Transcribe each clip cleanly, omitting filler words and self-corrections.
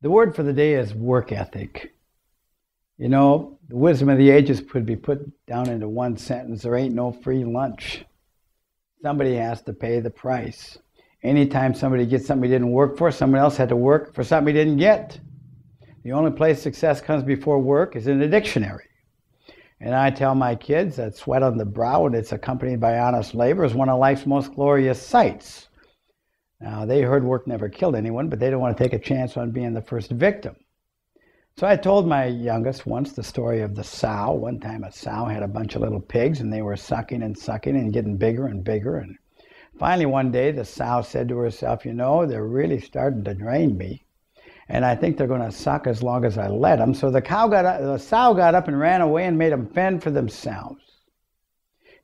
The word for the day is work ethic. You know, the wisdom of the ages could be put down into one sentence. There ain't no free lunch. Somebody has to pay the price. Anytime somebody gets something he didn't work for, someone else had to work for something he didn't get. The only place success comes before work is in the dictionary. And I tell my kids that sweat on the brow, when it's accompanied by honest labor, is one of life's most glorious sights. Now, they heard work never killed anyone, but they don't want to take a chance on being the first victim. So I told my youngest once the story of the sow. One time a sow had a bunch of little pigs, and they were sucking and getting bigger and bigger. And finally one day the sow said to herself, you know, they're really starting to drain me. And I think they're going to suck as long as I let them. So the sow got up and ran away and made them fend for themselves.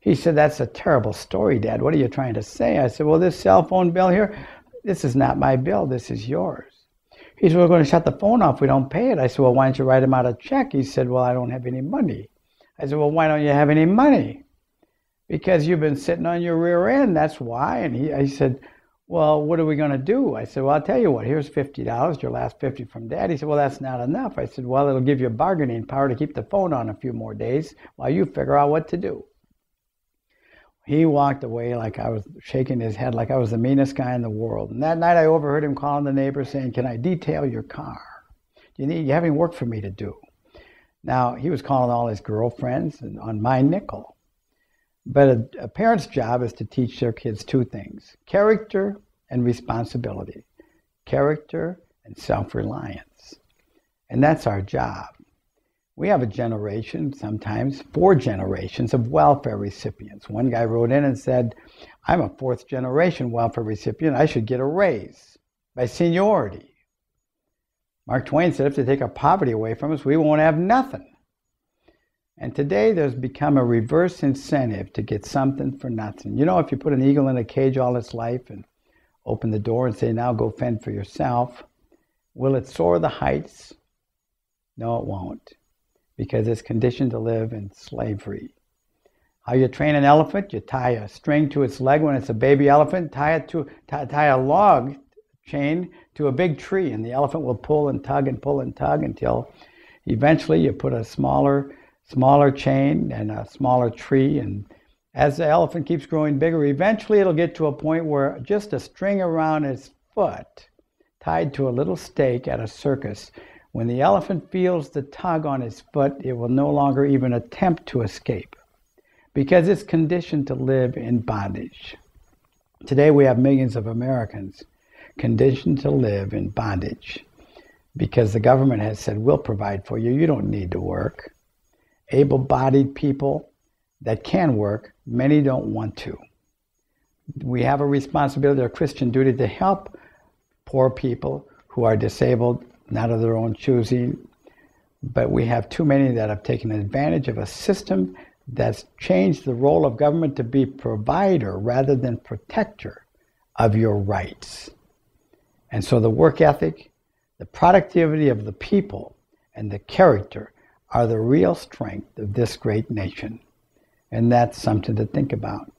He said, that's a terrible story, Dad. What are you trying to say? I said, well, this cell phone bill here, this is not my bill. This is yours. He said, we're going to shut the phone off. We don't pay it. I said, well, why don't you write him out a check? He said, well, I don't have any money. I said, well, why don't you have any money? Because you've been sitting on your rear end. That's why. And he said, well, what are we going to do? I said, well, I'll tell you what. Here's $50, your last $50 from Dad. He said, well, that's not enough. I said, well, it'll give you bargaining power to keep the phone on a few more days while you figure out what to do. He walked away like I was shaking his head like I was the meanest guy in the world. And that night I overheard him calling the neighbor saying, can I detail your car? You have any work for me to do? Now, he was calling all his girlfriends on my nickel. But a parent's job is to teach their kids two things: character and responsibility. Character and self-reliance. And that's our job. We have a generation, sometimes 4 generations, of welfare recipients. One guy wrote in and said, I'm a 4th generation welfare recipient. I should get a raise by seniority. Mark Twain said, if they take our poverty away from us, we won't have nothing. And today there's become a reverse incentive to get something for nothing. You know, if you put an eagle in a cage all its life and open the door and say, now go fend for yourself, will it soar the heights? No, it won't. Because it's conditioned to live in slavery. How you train an elephant? You tie a string to its leg when it's a baby elephant, tie a log chain to a big tree, and the elephant will pull and tug until eventually you put a smaller chain and a smaller tree, and as the elephant keeps growing bigger, eventually it'll get to a point where just a string around its foot tied to a little stake at a circus, when the elephant feels the tug on its foot, it will no longer even attempt to escape because it's conditioned to live in bondage. Today we have millions of Americans conditioned to live in bondage because the government has said, we'll provide for you, you don't need to work. Able-bodied people that can work, many don't want to. We have a responsibility, a Christian duty, to help poor people who are disabled, not of their own choosing, but we have too many that have taken advantage of a system that's changed the role of government to be provider rather than protector of your rights. And so the work ethic, the productivity of the people, and the character are the real strength of this great nation. And that's something to think about.